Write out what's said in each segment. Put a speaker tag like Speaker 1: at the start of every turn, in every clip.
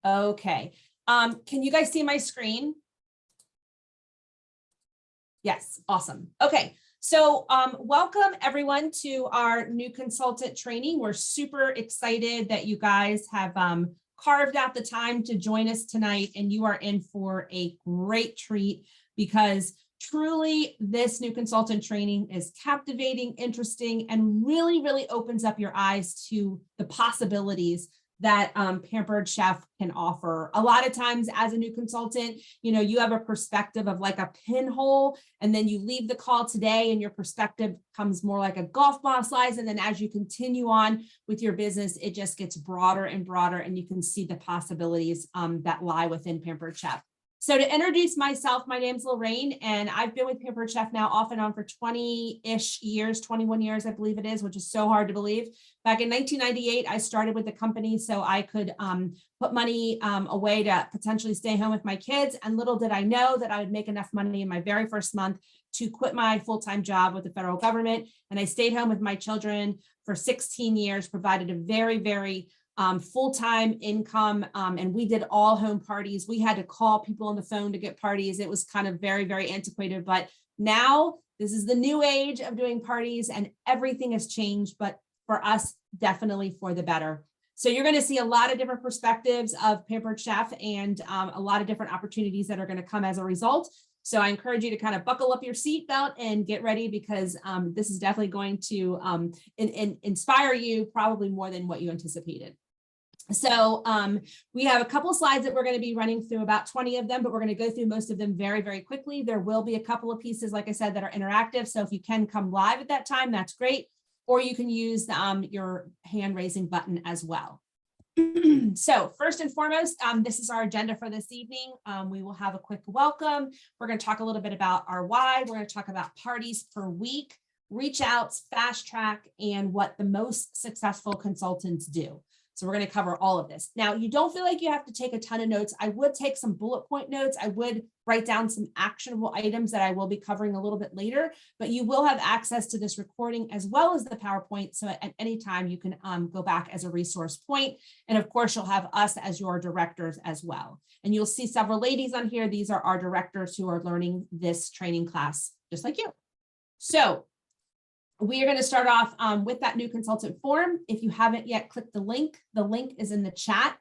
Speaker 1: Okay. Can you guys see my screen? Yes, awesome. Okay. So welcome everyone to our new consultant training. We're super excited that you guys have carved out the time to join us tonight, and you are in for a great treat because truly this new consultant training is captivating, interesting, and really, really opens up your eyes to the possibilities that Pampered Chef can offer. A lot of times as a new consultant, you have a perspective of like a pinhole, and then you leave the call today and your perspective comes more like a golf ball slice. And then as you continue on with your business, it just gets broader and broader, and you can see the possibilities that lie within Pampered Chef. So to introduce myself, my name's Lorraine, and I've been with Pampered Chef now off and on for 20-ish years, 21 years, I believe it is, which is so hard to believe. Back in 1998, I started with the company so I could put money away to potentially stay home with my kids. And little did I know that I would make enough money in my very first month to quit my full-time job with the federal government. And I stayed home with my children for 16 years, provided a very, very full-time income. And we did all home parties. We had to call people on the phone to get parties. It was kind of very, very antiquated, but now this is the new age of doing parties and everything has changed, but for us, definitely for the better. So you're going to see a lot of different perspectives of Pampered Chef and a lot of different opportunities that are going to come as a result. So I encourage you to kind of buckle up your seatbelt and get ready because this is definitely going to inspire you probably more than what you anticipated. So we have a couple slides that we're going to be running through, about 20 of them, but we're going to go through most of them very, very quickly. There will be a couple of pieces, like I said, that are interactive. So if you can come live at that time, that's great. Or you can use your hand raising button as well. So first and foremost, this is our agenda for this evening. We will have a quick welcome. We're going to talk a little bit about our why. We're going to talk about parties per week, reach outs, fast track, and what the most successful consultants do. So we're going to cover all of this. Now, you don't feel like you have to take a ton of notes. I would take some bullet point notes. I would write down some actionable items that I will be covering a little bit later, but you will have access to this recording as well as the PowerPoint. So at any time you can go back as a resource point. And of course, you'll have us as your directors as well. And you'll see several ladies on here. These are our directors who are learning this training class, just like you. So we are going to start off with that new consultant form. If you haven't yet clicked the link is in the chat.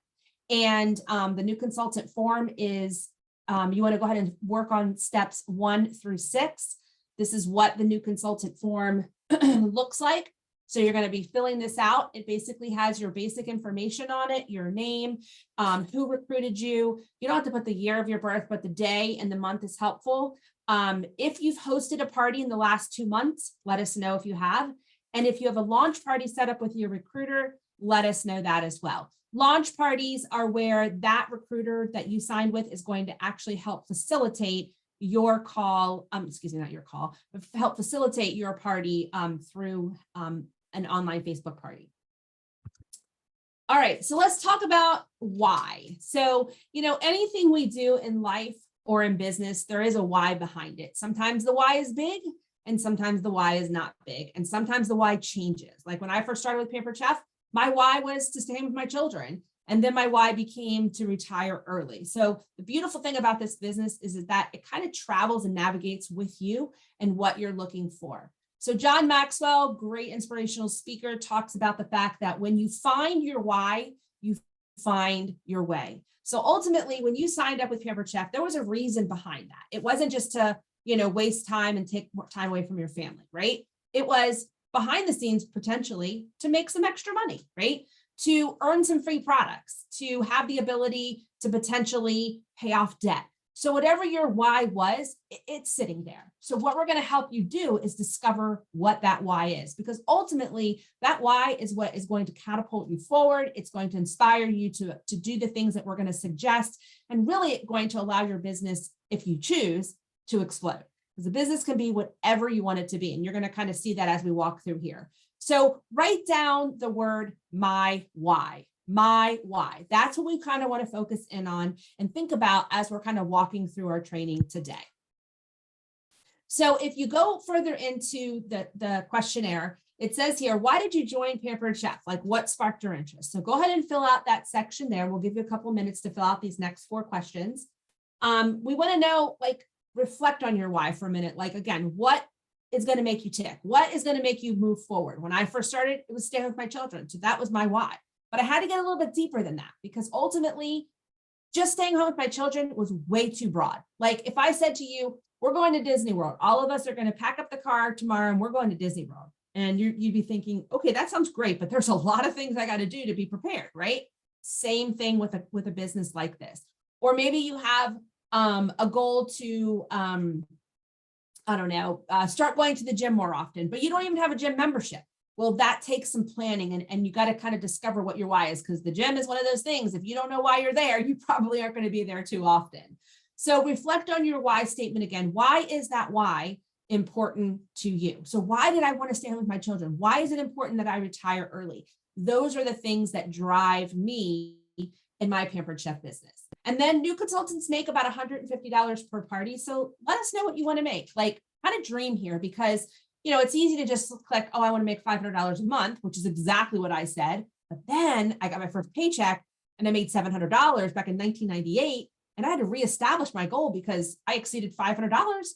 Speaker 1: And the new consultant form is, you want to go ahead and work on steps 1 through 6. This is what the new consultant form looks like. So you're going to be filling this out. It basically has your basic information on it, your name, who recruited you. You don't have to put the year of your birth, but the day and the month is helpful. If you've hosted a party in the last 2 months, let us know if you have. And if you have a launch party set up with your recruiter, let us know that as well. Launch parties are where that recruiter that you signed with is going to actually help facilitate your call, not your call, but help facilitate your party through an online Facebook party. All right, so let's talk about why. So, anything we do in life or in business, there is a why behind it. Sometimes the why is big and sometimes the why is not big. And sometimes the why changes. Like when I first started with Pampered Chef, my why was to stay home with my children. And then my why became to retire early. So the beautiful thing about this business is that it kind of travels and navigates with you and what you're looking for. So John Maxwell, great inspirational speaker, talks about the fact that when you find your why, you find your way. So ultimately, when you signed up with Pampered Chef, there was a reason behind that. It wasn't just to, waste time and take more time away from your family, right? It was behind the scenes, potentially to make some extra money, right? To earn some free products, to have the ability to potentially pay off debt. So whatever your why was, it's sitting there. So what we're going to help you do is discover what that why is, because ultimately that why is what is going to catapult you forward. It's going to inspire you to do the things that we're going to suggest, and really going to allow your business, if you choose, to explode. Because the business can be whatever you want it to be. And you're going to kind of see that as we walk through here. So write down the word my why. My why. That's what we kind of want to focus in on and think about as we're kind of walking through our training today. So if you go further into the questionnaire, it says here, why did you join Pampered Chef? Like what sparked your interest? So go ahead and fill out that section there. We'll give you a couple minutes to fill out these next 4 questions. We want to know, like, reflect on your why for a minute. Like, again, what is going to make you tick? What is going to make you move forward? When I first started, it was staying with my children. So that was my why. But I had to get a little bit deeper than that, because ultimately just staying home with my children was way too broad. Like if I said to you, we're going to Disney World, all of us are going to pack up the car tomorrow and we're going to Disney World. And you'd be thinking, okay, that sounds great, but there's a lot of things I got to do to be prepared, right? Same thing with a business like this. Or maybe you have a goal to, I don't know, start going to the gym more often, but you don't even have a gym membership. Well, that takes some planning, and you got to kind of discover what your why is, because the gym is one of those things. If you don't know why you're there, you probably aren't going to be there too often. So reflect on your why statement again. Why is that why important to you? So why did I want to stay home with my children? Why is it important that I retire early? Those are the things that drive me in my Pampered Chef business. And then new consultants make about $150 per party. So let us know what you want to make. Like, kind of dream here, because it's easy to just click, oh, I want to make $500 a month, which is exactly what I said. But then I got my first paycheck and I made $700 back in 1998. And I had to reestablish my goal because I exceeded $500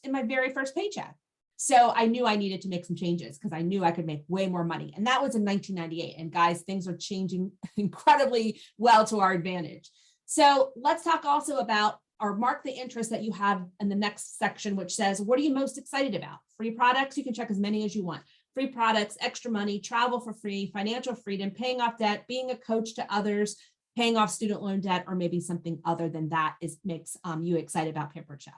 Speaker 1: in my very first paycheck. So I knew I needed to make some changes, because I knew I could make way more money. And that was in 1998. And guys, things are changing incredibly well to our advantage. So let's talk also about, or mark the interest that you have in the next section, which says, what are you most excited about? Free products, you can check as many as you want. Free products, extra money, travel for free, financial freedom, paying off debt, being a coach to others, paying off student loan debt, or maybe something other than that makes you excited about Pampered Chef.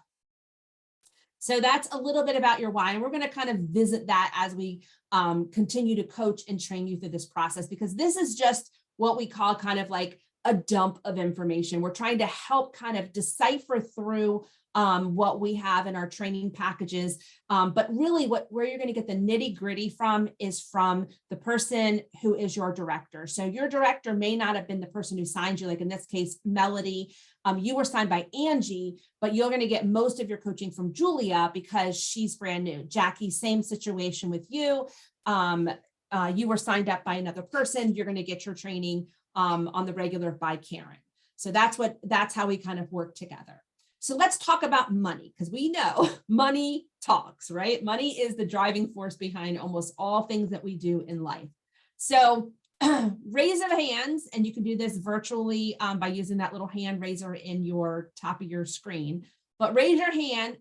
Speaker 1: So that's a little bit about your why. And we're going to kind of visit that as we continue to coach and train you through this process, because this is just what we call kind of like a dump of information. We're trying to help kind of decipher through what we have in our training packages. But really where you're going to get the nitty gritty from is from the person who is your director. So your director may not have been the person who signed you, like in this case, Melody. You were signed by Angie, but you're going to get most of your coaching from Julia because she's brand new. Jackie, same situation with you. You were signed up by another person. You're going to get your training on the regular by Karen. So that's how we kind of work together. So let's talk about money, because we know money talks, right? Money is the driving force behind almost all things that we do in life. So raise of hands, and you can do this virtually by using that little hand raiser in your top of your screen. But raise your hand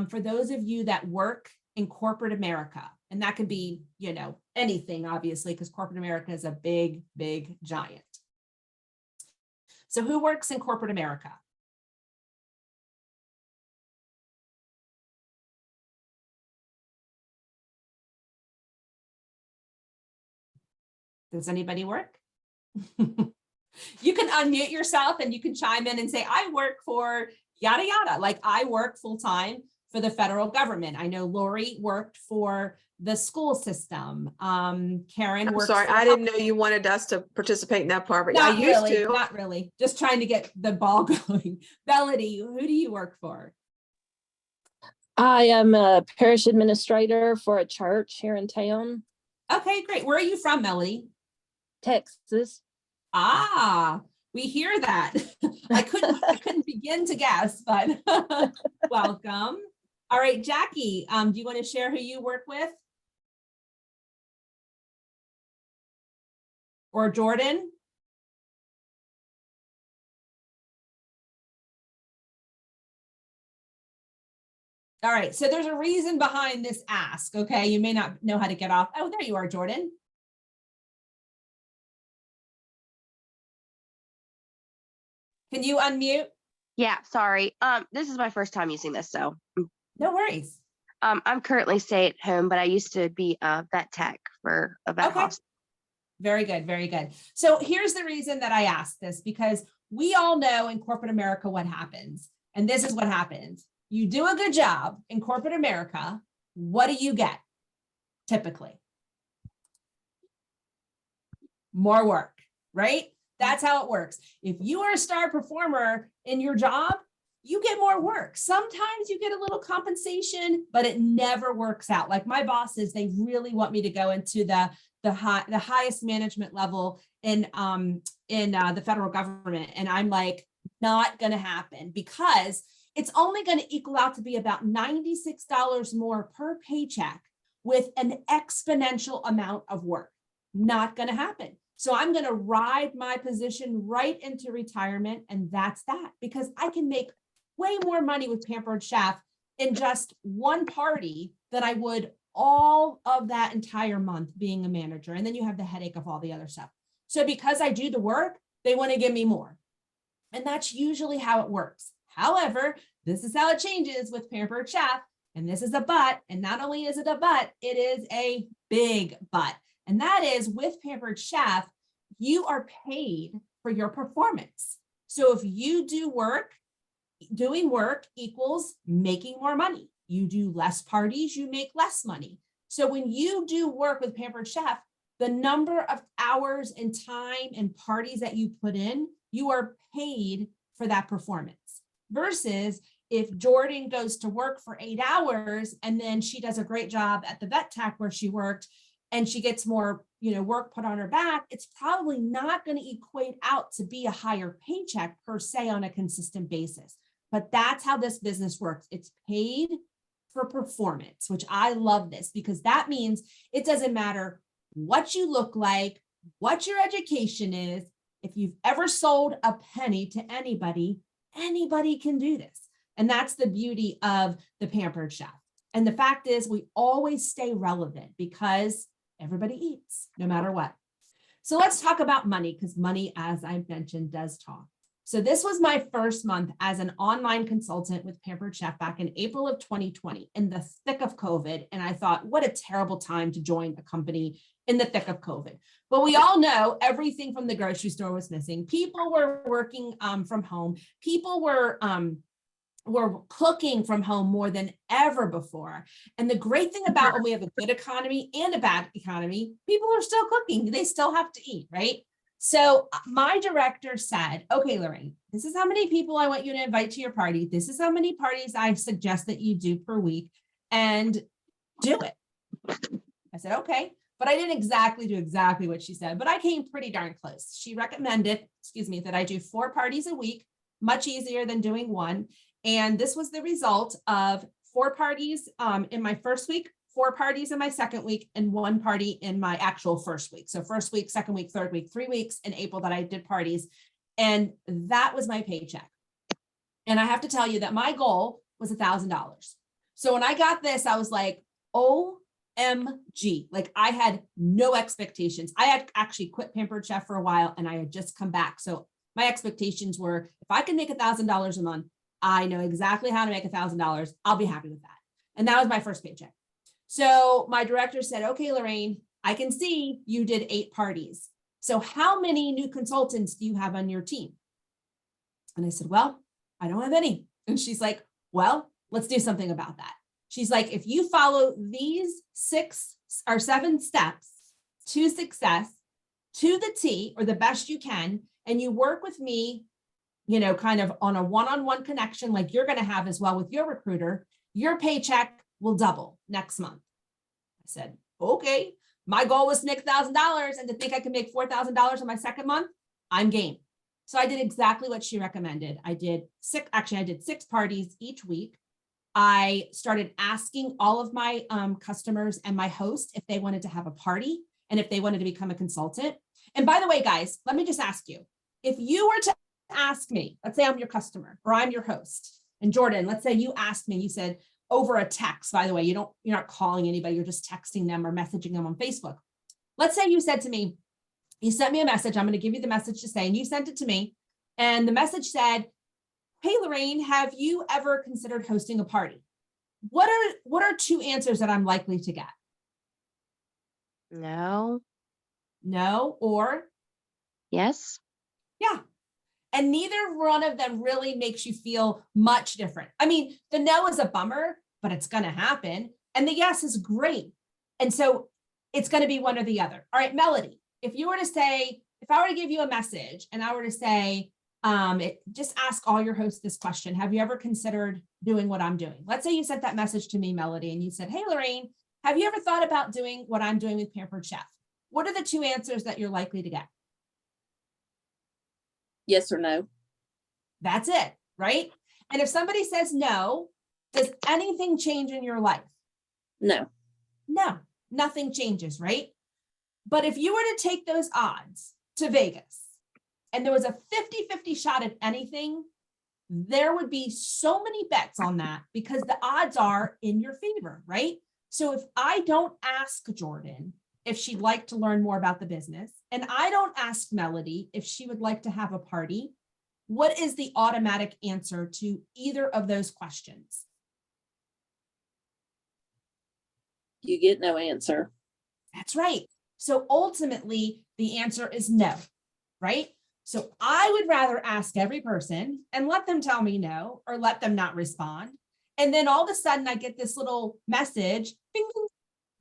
Speaker 1: for those of you that work in corporate America. And that could be, anything, obviously, because corporate America is a big, big giant. So who works in corporate America? Does anybody work? You can unmute yourself and you can chime in and say, I work for yada, yada. Like I work full-time for the federal government. I know Lori worked for the school system. Karen works.
Speaker 2: Sorry, I didn't know you wanted us to participate in that part, but I used to.
Speaker 1: Not really. Just trying to get the ball going. Melody, who do you work for?
Speaker 3: I am a parish administrator for a church here in town.
Speaker 1: Okay, great. Where are you from, Melody?
Speaker 3: Texas.
Speaker 1: Ah, we hear that. I couldn't begin to guess, but welcome. All right, Jackie, do you want to share who you work with? Or Jordan? All right, so there's a reason behind this ask, okay? You may not know how to get off. Oh, there you are, Jordan. Can you unmute?
Speaker 4: Yeah, sorry. This is my first time using this, so.
Speaker 1: No worries.
Speaker 4: I'm currently stay at home, but I used to be a vet tech for a vet hospital.
Speaker 1: Very good, very good. So here's the reason that I asked this, because we all know in corporate America what happens. And this is what happens. You do a good job in corporate America. What do you get? Typically, more work, right? That's how it works. If you are a star performer in your job, you get more work. Sometimes you get a little compensation, but it never works out. Like my bosses, they really want me to go into the highest management level in the federal government. And I'm like, not going to happen, because it's only going to equal out to be about $96 more per paycheck with an exponential amount of work. Not going to happen. So I'm going to ride my position right into retirement. And that's that, because I can make way more money with Pampered Chef in just one party than I would all of that entire month being a manager. And then you have the headache of all the other stuff. So because I do the work, they want to give me more. And that's usually how it works. However, this is how it changes with Pampered Chef. And this is a but. And not only is it a but, it is a big but. And that is, with Pampered Chef, you are paid for your performance. So if you do work, doing work equals making more money. You do less parties, you make less money. So when you do work with Pampered Chef, the number of hours and time and parties that you put in, you are paid for that performance. Versus if Jordan goes to work for 8 hours and then she does a great job at the vet tech where she worked and she gets more, work put on her back, it's probably not going to equate out to be a higher paycheck per se on a consistent basis. But that's how this business works. It's paid for performance, which I love this, because that means it doesn't matter what you look like, what your education is. If you've ever sold a penny to anybody, anybody can do this. And that's the beauty of the Pampered Chef. And the fact is, we always stay relevant because everybody eats no matter what. So let's talk about money, because money, as I mentioned, does talk. So this was my first month as an online consultant with Pampered Chef back in April of 2020, in the thick of COVID. And I thought, what a terrible time to join a company in the thick of COVID. But we all know everything from the grocery store was missing. People were working from home. People were cooking from home more than ever before. And the great thing about when we have a good economy and a bad economy, people are still cooking. They still have to eat, right? So my director said, okay, Lorraine, this is how many people I want you to invite to your party. This is how many parties I suggest that you do per week, and do it. I said, okay, but I didn't do exactly what she said, but I came pretty darn close. She recommended, that I do 4 parties a week, much easier than doing one. And this was the result of 4 parties in my first week, 4 parties in my second week, and 1 party in my actual first week. So first week, second week, third week, 3 weeks in April that I did parties. And that was my paycheck. And I have to tell you that my goal was $1,000. So when I got this, I was like, OMG, like I had no expectations. I had actually quit Pampered Chef for a while and I had just come back. So my expectations were, if I can make $1,000 a month, I know exactly how to make $1,000. I'll be happy with that. And that was my first paycheck. So my director said, okay, Lorraine, I can see you did 8 parties. So how many new consultants do you have on your team? And I said, well, I don't have any. And she's like, well, let's do something about that. She's like, if you follow these 6 or 7 steps to success, to the T, or the best you can, and you work with me, kind of on a one-on-one connection like you're going to have as well with your recruiter, your paycheck will double next month. I said, okay, my goal was to make $1,000, and to think I could make $4,000 in my second month, I'm game. So I did exactly what she recommended. I did 6 parties each week. I started asking all of my customers and my host if they wanted to have a party and if they wanted to become a consultant. And by the way, guys, let me just ask you, if you were to ask me, let's say I'm your customer or I'm your host, and Jordan, let's say you asked me, you said, over a text, by the way, you're not calling anybody, you're just texting them or messaging them on Facebook. Let's say you said to me, you sent me a message, I'm going to give you the message to say, and you sent it to me. And the message said, hey, Lorraine, have you ever considered hosting a party? What are 2 answers that I'm likely to get?
Speaker 4: No.
Speaker 1: No, or
Speaker 4: Yes.
Speaker 1: yeah. And neither one of them really makes you feel much different. I mean, the no is a bummer, but it's going to happen. And the yes is great. And so it's going to be one or the other. All right, Melody, if I were to give you a message and I were to say, Just ask all your hosts this question. Have you ever considered doing what I'm doing? Let's say you sent that message to me, Melody, and you said, hey, Lorraine, have you ever thought about doing what I'm doing with Pampered Chef? What are the two answers that you're likely to get?
Speaker 3: Yes or no?
Speaker 1: That's it, right? And if somebody says no, does anything change in your life?
Speaker 3: No.
Speaker 1: No, nothing changes, right? But if you were to take those odds to Vegas and there was a 50-50 shot at anything, there would be so many bets on that because the odds are in your favor, right? So if I don't ask Jordan if she'd like to learn more about the business, and I don't ask Melody if she would like to have a party, what is the automatic answer to either of those questions?
Speaker 3: You get no answer.
Speaker 1: That's right. So ultimately, the answer is no, right? So I would rather ask every person and let them tell me no, or let them not respond. And then all of a sudden I get this little message, bing, bing,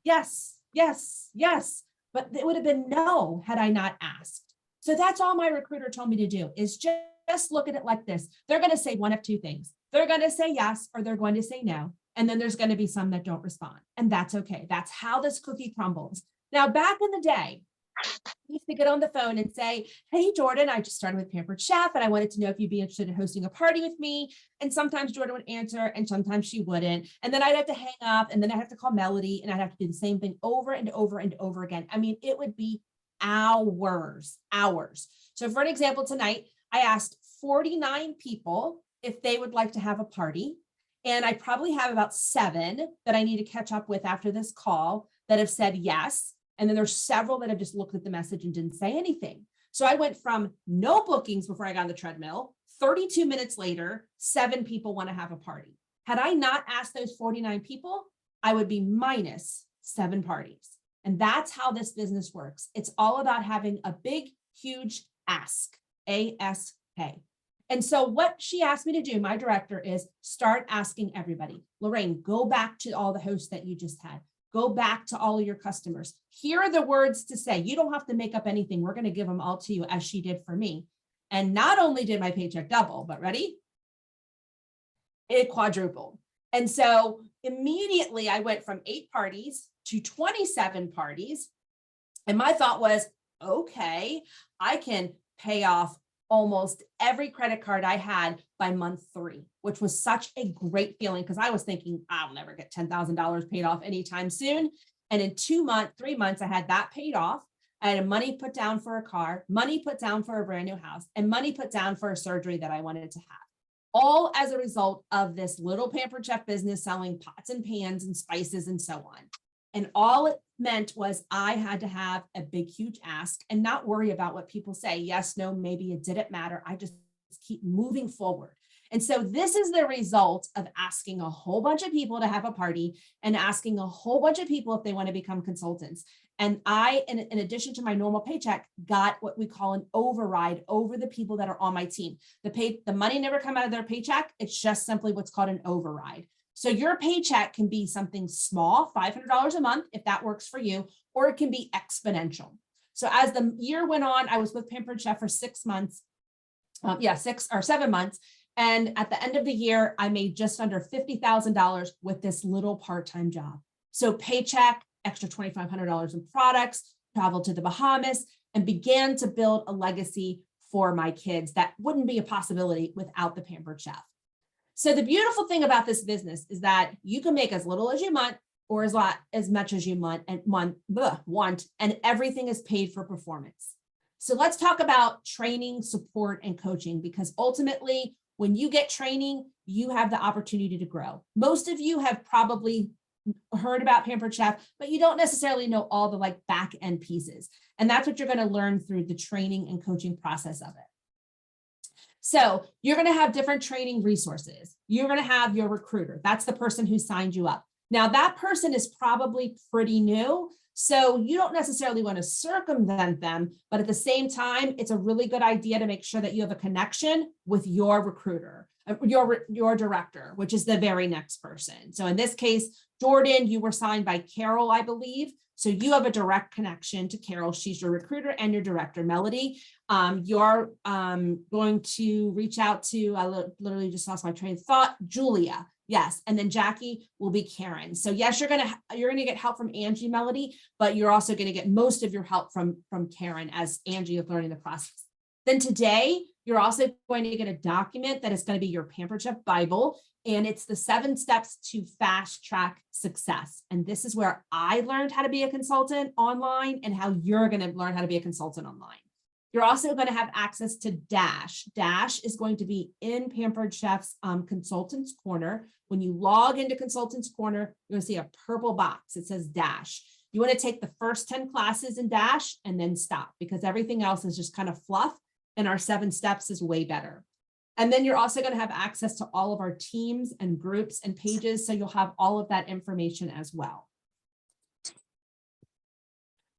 Speaker 1: yes, yes, yes. But it would have been no had I not asked. So that's all my recruiter told me to do is just look at it like this. They're going to say one of two things. They're going to say yes, or they're going to say no. And then there's going to be some that don't respond. And that's okay. That's how this cookie crumbles. Now, back in the day, I used to get on the phone and say, hey, Jordan, I just started with Pampered Chef and I wanted to know if you'd be interested in hosting a party with me. And sometimes Jordan would answer and sometimes she wouldn't. And then I'd have to hang up and then I'd have to call Melody and I'd have to do the same thing over and over and over again. I mean, it would be hours. So for an example, tonight, I asked 49 people if they would like to have a party. And I probably have about 7 that I need to catch up with after this call that have said yes. And then there's several that have just looked at the message and didn't say anything. So I went from no bookings before I got on the treadmill. 32 minutes later, 7 people want to have a party. Had I not asked those 49 people, I would be minus 7 parties. And that's how this business works. It's all about having a big, huge ask, A-S-K. And so what she asked me to do, my director, is start asking everybody. Lorraine, go back to all the hosts that you just had. Go back to all of your customers. Here are the words to say. You don't have to make up anything. We're going to give them all to you as she did for me. And not only did my paycheck double, but ready? It quadrupled. And so immediately I went from 8 parties to 27 parties. And my thought was, okay, I can pay off almost every credit card I had by month 3, which was such a great feeling because I was thinking I'll never get $10,000 paid off anytime soon. And in 3 months, I had that paid off. I had money put down for a car, money put down for a brand new house, and money put down for a surgery that I wanted to have. All as a result of this little Pampered Chef business selling pots and pans and spices and so on. And all it meant was I had to have a big, huge ask and not worry about what people say. Yes, no, maybe it didn't matter. I just keep moving forward. And so this is the result of asking a whole bunch of people to have a party and asking a whole bunch of people if they want to become consultants. And I, in addition to my normal paycheck, got what we call an override over the people that are on my team. The money never come out of their paycheck. It's just simply what's called an override. So your paycheck can be something small, $500 a month, if that works for you, or it can be exponential. So as the year went on, I was with Pampered Chef for 6 months, 6 or 7 months. And at the end of the year, I made just under $50,000 with this little part-time job. So paycheck, extra $2,500 in products, traveled to the Bahamas, and began to build a legacy for my kids that wouldn't be a possibility without the Pampered Chef. So the beautiful thing about this business is that you can make as little as you want or as much as you want, and everything is paid for performance. So let's talk about training, support, and coaching, because ultimately, when you get training, you have the opportunity to grow. Most of you have probably heard about Pampered Chef, but you don't necessarily know all the back end pieces. And that's what you're going to learn through the training and coaching process of it. So you're going to have different training resources. You're going to have your recruiter. That's the person who signed you up. Now that person is probably pretty new, so you don't necessarily want to circumvent them, but at the same time, it's a really good idea to make sure that you have a connection with your recruiter, your director, which is the very next person. So in this case, Jordan, you were signed by Carol, I believe. So you have a direct connection to Carol. She's your recruiter and your director. Melody, you're going to reach out to, I literally just lost my train of thought, Julia. Yes. And then Jackie will be Karen. So yes, you're going to get help from Angie, Melody, but you're also going to get most of your help from Karen as Angie is learning the process. Then today, you're also going to get a document that is going to be your Pampered Chef Bible. And it's the 7 steps to fast track success. And this is where I learned how to be a consultant online and how you're going to learn how to be a consultant online. You're also going to have access to Dash. Dash is going to be in Pampered Chef's Consultants Corner. When you log into Consultants Corner, you're going to see a purple box. It says Dash. You want to take the first 10 classes in Dash and then stop, because everything else is just kind of fluff and our 7 steps is way better. And then you're also going to have access to all of our teams and groups and pages. So you'll have all of that information as well.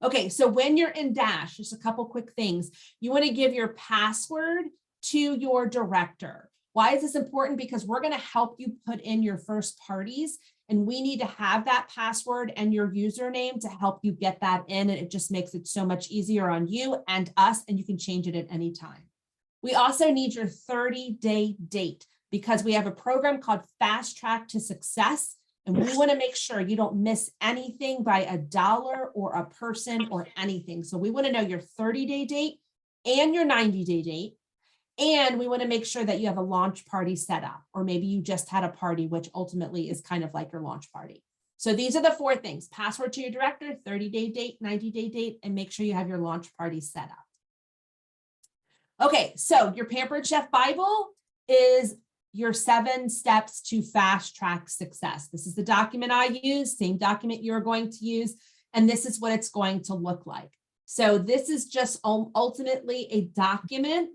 Speaker 1: Okay, so when you're in Dash, just a couple quick things. You want to give your password to your director. Why is this important? Because we're going to help you put in your first parties, and we need to have that password and your username to help you get that in. And it just makes it so much easier on you and us, and you can change it at any time. We also need your 30-day date, because we have a program called Fast Track to Success. And we want to make sure you don't miss anything by $1 or a person or anything. So we want to know your 30-day date and your 90-day date. And we want to make sure that you have a launch party set up, or maybe you just had a party, which ultimately is kind of like your launch party. So these are the 4 things: password to your director, 30-day date, 90-day date, and make sure you have your launch party set up. Okay, so your Pampered Chef Bible is your 7 steps to fast track success. This is the document I use, same document you're going to use, and this is what it's going to look like. So this is just ultimately a document,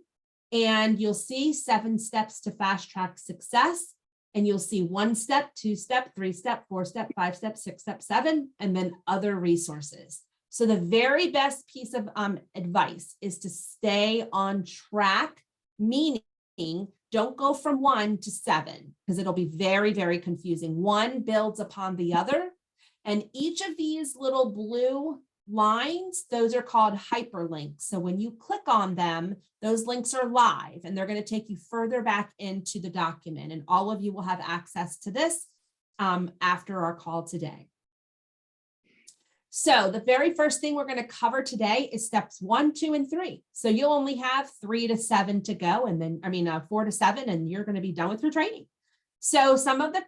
Speaker 1: and you'll see 7 steps to fast track success, and you'll see 1 step, 2 step, 3 step, 4 step, 5 step, 6 step, 7, and then other resources. So the very best piece of advice is to stay on track, meaning don't go from 1 to 7, because it'll be very, very confusing. One builds upon the other. And each of these little blue lines, those are called hyperlinks. So when you click on them, those links are live, and they're going to take you further back into the document. And all of you will have access to this after our call today. So the very first thing we're going to cover today is steps 1, 2, and 3. So you'll only have 3 to 7 to go, and then 4 to 7, and you're going to be done with your training. So some of the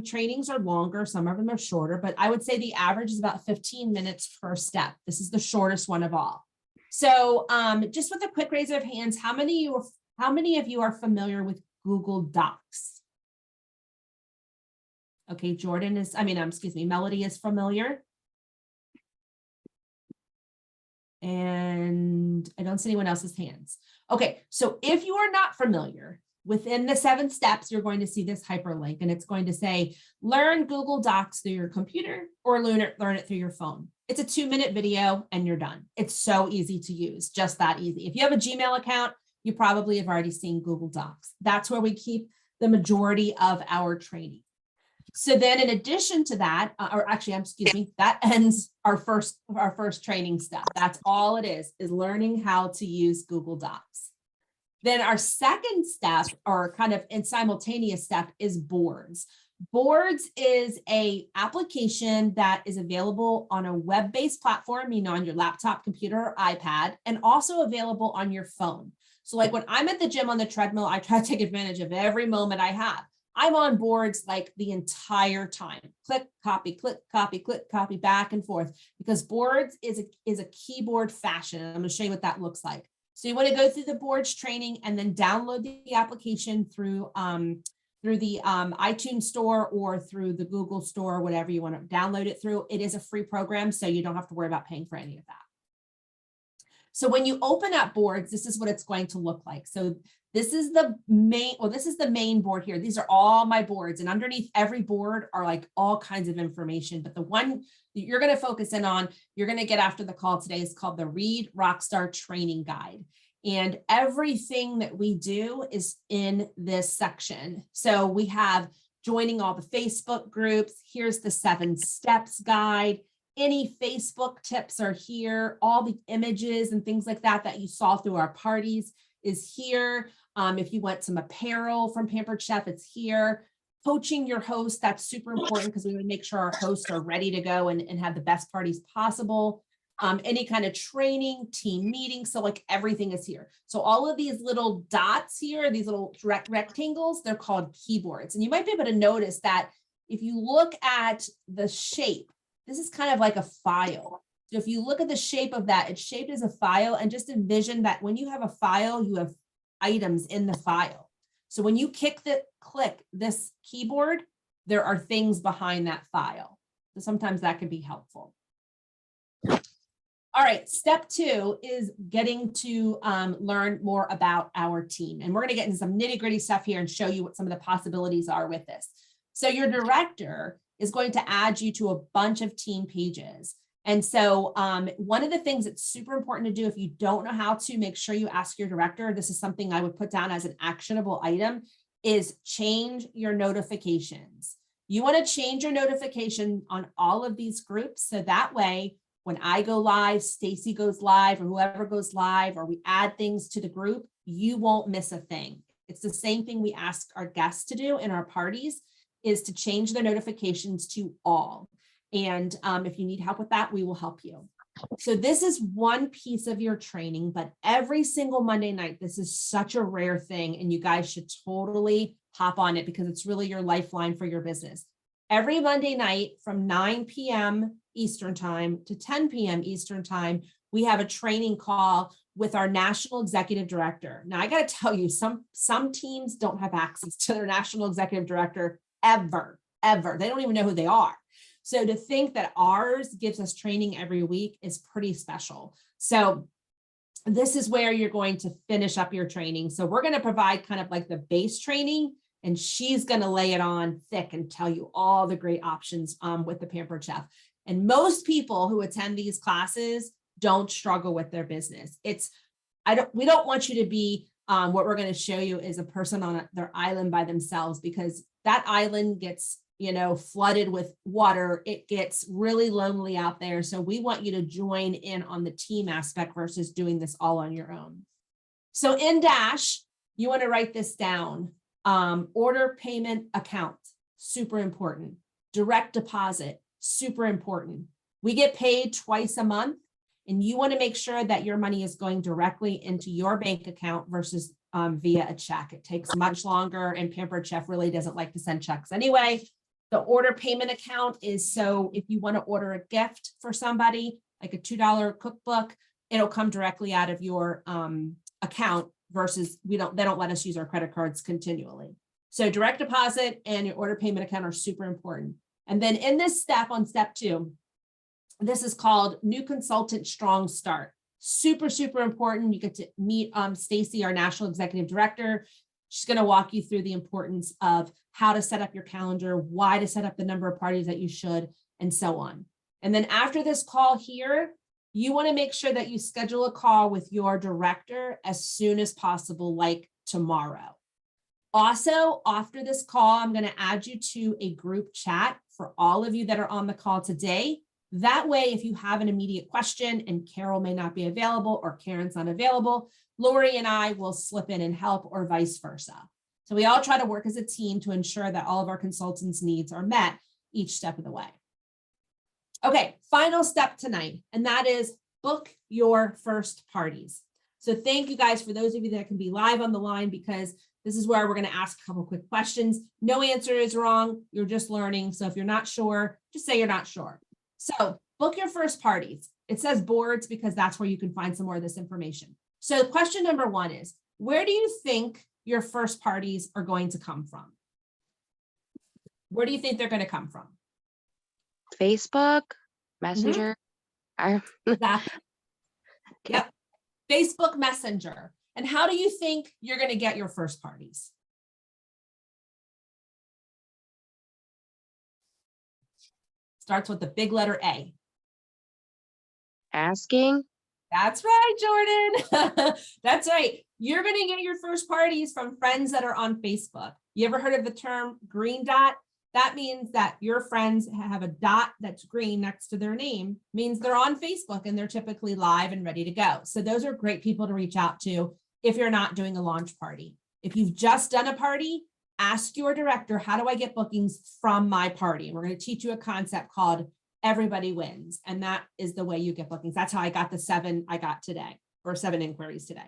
Speaker 1: trainings are longer, some of them are shorter, but I would say the average is about 15 minutes per step. This is the shortest one of all. So just with a quick raise of hands, how many of you are familiar with Google Docs? Okay, Jordan is, Melody is familiar. And I don't see anyone else's hands. Okay, so if you are not familiar, within the 7 steps, you're going to see this hyperlink, and it's going to say, learn Google Docs through your computer or learn it through your phone. It's a 2-minute video and you're done. It's so easy to use, just that easy. If you have a Gmail account, you probably have already seen Google Docs. That's where we keep the majority of our training. So then in addition to that, that ends our first training step. That's all it is learning how to use Google Docs. Then our second step, or kind of in simultaneous step, is Boards. Boards is a application that is available on a web-based platform, on your laptop, computer, or iPad, and also available on your phone. So like when I'm at the gym on the treadmill, I try to take advantage of every moment I have. I'm on Boards like the entire time. Click, copy, back and forth, because Boards is a keyboard fashion. And I'm going to show you what that looks like. So you want to go through the Boards training and then download the application through the iTunes store or through the Google store, whatever you want to download it through. It is a free program, so you don't have to worry about paying for any of that. So when you open up Boards, this is what it's going to look like. So this is the main board here. These are all my boards, and underneath every board are like all kinds of information. But the one that you're going to focus in on, you're going to get after the call today, is called the Read Rockstar Training Guide. And everything that we do is in this section. So we have joining all the Facebook groups. Here's the 7 steps guide. Any Facebook tips are here. All the images and things like that that you saw through our parties is here. If you want some apparel from Pampered Chef, it's here. Coaching your host, that's super important because we want to make sure our hosts are ready to go and have the best parties possible. Any kind of training, team meetings, so like everything is here. So all of these little dots here, these little rectangles, they're called keyboards. And you might be able to notice that if you look at the shape, this is kind of like a file. So if you look at the shape of that, it's shaped as a file, and just envision that when you have a file, you have items in the file. So when you click this keyboard, there are things behind that file. So sometimes that can be helpful. All right, step 2 is getting to learn more about our team. And we're going to get into some nitty-gritty stuff here and show you what some of the possibilities are with this. So your director is going to add you to a bunch of team pages. And so one of the things that's super important to do, if you don't know how to, make sure you ask your director. This is something I would put down as an actionable item, is change your notifications. You want to change your notification on all of these groups. So that way, when I go live, Stacy goes live, or whoever goes live, or we add things to the group, you won't miss a thing. It's the same thing we ask our guests to do in our parties, is to change their notifications to all. And if you need help with that, we will help you. So this is one piece of your training, but every single Monday night, this is such a rare thing, and you guys should totally hop on it because it's really your lifeline for your business. Every Monday night from 9 p.m. Eastern time to 10 p.m. Eastern time, we have a training call with our national executive director. Now, I got to tell you, some teams don't have access to their national executive director ever. They don't even know who they are. So to think that ours gives us training every week is pretty special. So this is where you're going to finish up your training. So we're going to provide kind of like the base training, and she's going to lay it on thick and tell you all the great options with the Pampered Chef. And most people who attend these classes don't struggle with their business. We don't want you to be, what we're going to show you is a person on their island by themselves, because that island gets, flooded with water. It gets really lonely out there. So we want you to join in on the team aspect versus doing this all on your own. So in Dash, you want to write this down. Order payment account, super important. Direct deposit, super important. We get paid twice a month, and you want to make sure that your money is going directly into your bank account versus via a check. It takes much longer, and Pampered Chef really doesn't like to send checks anyway. The order payment account is so if you want to order a gift for somebody, like a $2 cookbook, it'll come directly out of your account versus they don't let us use our credit cards continually. So direct deposit and your order payment account are super important. And then in this step, on step 2, this is called New Consultant Strong Start. Super, super important. You get to meet Stacy, our National Executive Director. She's going to walk you through the importance of how to set up your calendar, why to set up the number of parties that you should, and so on. And then after this call here, you want to make sure that you schedule a call with your director as soon as possible, like tomorrow. Also, after this call, I'm going to add you to a group chat for all of you that are on the call today. That way, if you have an immediate question and Carol may not be available or Karen's not available, Lori and I will slip in and help, or vice versa. So we all try to work as a team to ensure that all of our consultants' needs are met each step of the way. Okay, final step tonight, and that is book your first parties. So thank you guys for those of you that can be live on the line, because this is where we're going to ask a couple quick questions. No answer is wrong. You're just learning. So if you're not sure, just say you're not sure. So book your first parties. It says boards because that's where you can find some more of this information. So question number 1 is, where do you think your first parties are going to come from? Where do you think they're going to come from?
Speaker 4: Facebook, Messenger.
Speaker 1: Exactly. Yep. Facebook Messenger. And how do you think you're going to get your first parties? Starts with the big letter A.
Speaker 4: Asking.
Speaker 1: That's right, Jordan. That's right. You're going to get your first parties from friends that are on Facebook. You ever heard of the term green dot? That means that your friends have a dot that's green next to their name, means they're on Facebook and they're typically live and ready to go. So those are great people to reach out to if you're not doing a launch party. If you've just done a party, ask your director, how do I get bookings from my party? And we're going to teach you a concept called everybody wins. And that is the way you get bookings. That's how I got the 7 I got today, or 7 inquiries today.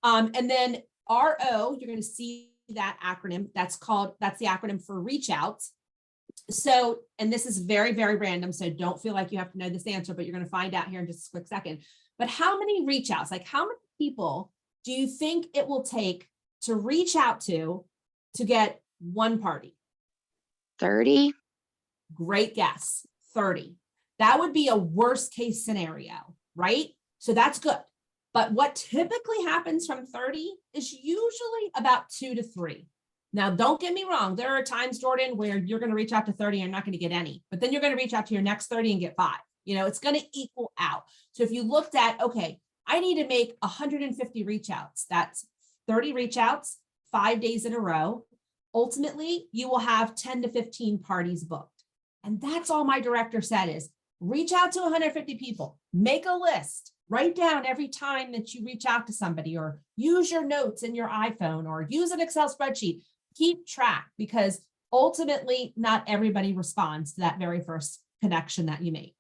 Speaker 1: And then RO, you're going to see that acronym. That's the acronym for reach outs. So, and this is very, very random. So don't feel like you have to know this answer, but you're going to find out here in just a quick second. But how many reach outs, like how many people do you think it will take to reach out to get one party?
Speaker 4: 30.
Speaker 1: Great guess. 30. That would be a worst case scenario, right? So that's good. But what typically happens from 30 is usually about 2 to 3. Now, don't get me wrong. There are times, Jordan, where you're going to reach out to 30 and you're not going to get any, but then you're going to reach out to your next 30 and get 5. You know, it's going to equal out. So if you looked at, okay, I need to make 150 reach outs. That's 30 reach outs, 5 days in a row. Ultimately, you will have 10 to 15 parties booked. And that's all my director said is reach out to 150 people, make a list, write down every time that you reach out to somebody, or use your notes in your iPhone, or use an Excel spreadsheet. Keep track, because ultimately not everybody responds to that very first connection that you make.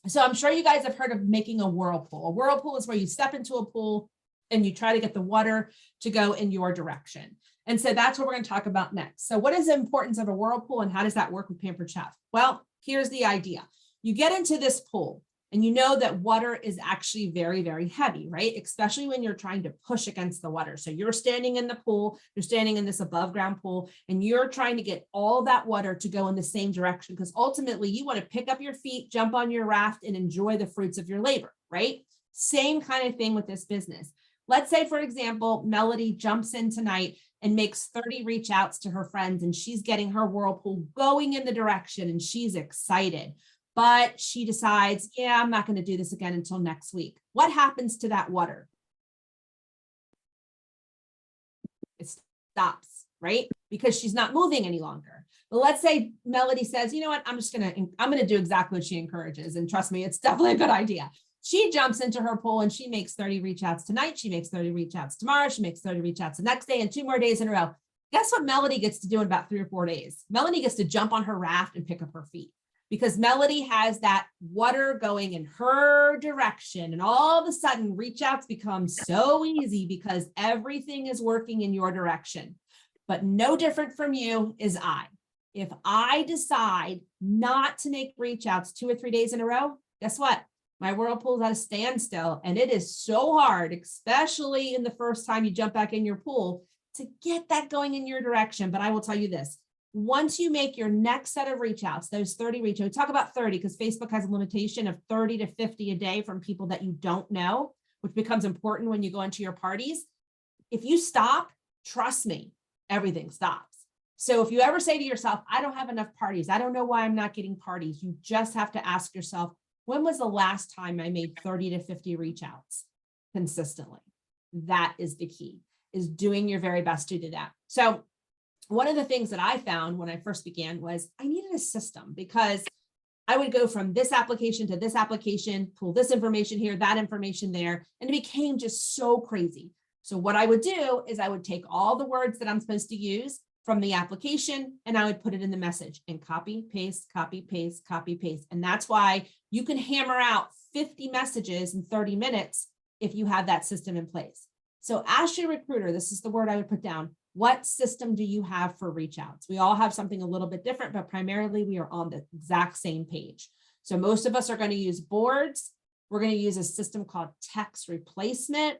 Speaker 1: So I'm sure you guys have heard of making a whirlpool. A whirlpool is where you step into a pool and you try to get the water to go in your direction. And so that's what we're going to talk about next. So what is the importance of a whirlpool and how does that work with Pampered Chef? Well, here's the idea. You get into this pool and you know that water is actually very, very heavy, right? Especially when you're trying to push against the water. So you're standing in the pool, you're standing in this above ground pool, and you're trying to get all that water to go in the same direction, because ultimately you want to pick up your feet, jump on your raft, and enjoy the fruits of your labor, right? Same kind of thing with this business. Let's say, for example, Melody jumps in tonight and makes 30 reach outs to her friends, and she's getting her whirlpool going in the direction and she's excited. But she decides, yeah, I'm not going to do this again until next week. What happens to that water? It stops, right? Because she's not moving any longer. But let's say Melody says, you know what, I'm going to do exactly what she encourages. And trust me, it's definitely a good idea. She jumps into her pool and she makes 30 reach outs tonight. She makes 30 reach outs tomorrow. She makes 30 reach outs the next day and 2 more days in a row. Guess what Melody gets to do in about 3 or 4 days? Melody gets to jump on her raft and pick up her feet, because Melody has that water going in her direction. And all of a sudden, reach outs become so easy because everything is working in your direction. But no different from you is I. If I decide not to make reach outs 2 or 3 days in a row, guess what? My whirlpool is at a standstill. And it is so hard, especially in the first time you jump back in your pool, to get that going in your direction. But I will tell you this. Once you make your next set of reach outs, those 30 reach outs, talk about 30 because Facebook has a limitation of 30 to 50 a day from people that you don't know, which becomes important when you go into your parties. If you stop, trust me, everything stops. So if you ever say to yourself, I don't have enough parties, I don't know why I'm not getting parties, you just have to ask yourself, when was the last time I made 30 to 50 reach outs consistently? That is the key, is doing your very best to do that. So one of the things that I found when I first began was I needed a system, because I would go from this application to this application, pull this information here, that information there, and it became just so crazy. So what I would do is I would take all the words that I'm supposed to use from the application and I would put it in the message and copy, paste, copy, paste, copy, paste. And that's why you can hammer out 50 messages in 30 minutes if you have that system in place. So ask your recruiter, this is the word I would put down. What system do you have for reach outs? We all have something a little bit different, but primarily we are on the exact same page. So most of us are going to use boards. We're going to use a system called text replacement,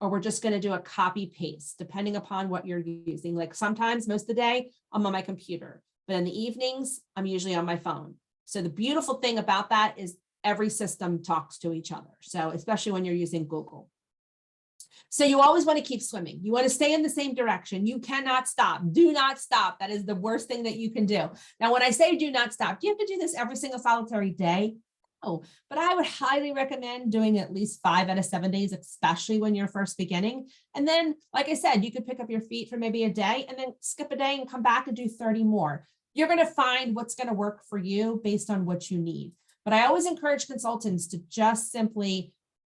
Speaker 1: or we're just going to do a copy paste, depending upon what you're using. Like sometimes, most of the day, I'm on my computer, but in the evenings, I'm usually on my phone. So the beautiful thing about that is every system talks to each other. So especially when you're using Google. So you always want to keep swimming. You want to stay in the same direction. You cannot stop. Do not stop. That is the worst thing that you can do. Now, when I say do not stop, do you have to do this every single solitary day? know, but I would highly recommend doing at least 5 out of 7 days, especially when you're first beginning. And then, like I said, you could pick up your feet for maybe a day and then skip a day and come back and do 30 more. You're going to find what's going to work for you based on what you need. But I always encourage consultants to just simply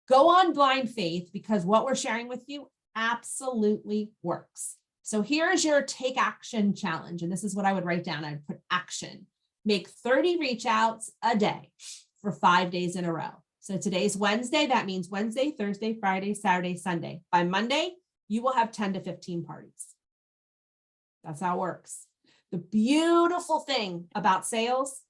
Speaker 1: go on blind faith, because what we're sharing with you absolutely works. So here's your take action challenge. And this is what I would write down. I'd put action. Make 30 reach outs a day for 5 days in a row. So today's Wednesday. That means Wednesday, Thursday, Friday, Saturday, Sunday. By Monday, you will have 10 to 15 parties. That's how it works. The beautiful thing about sales,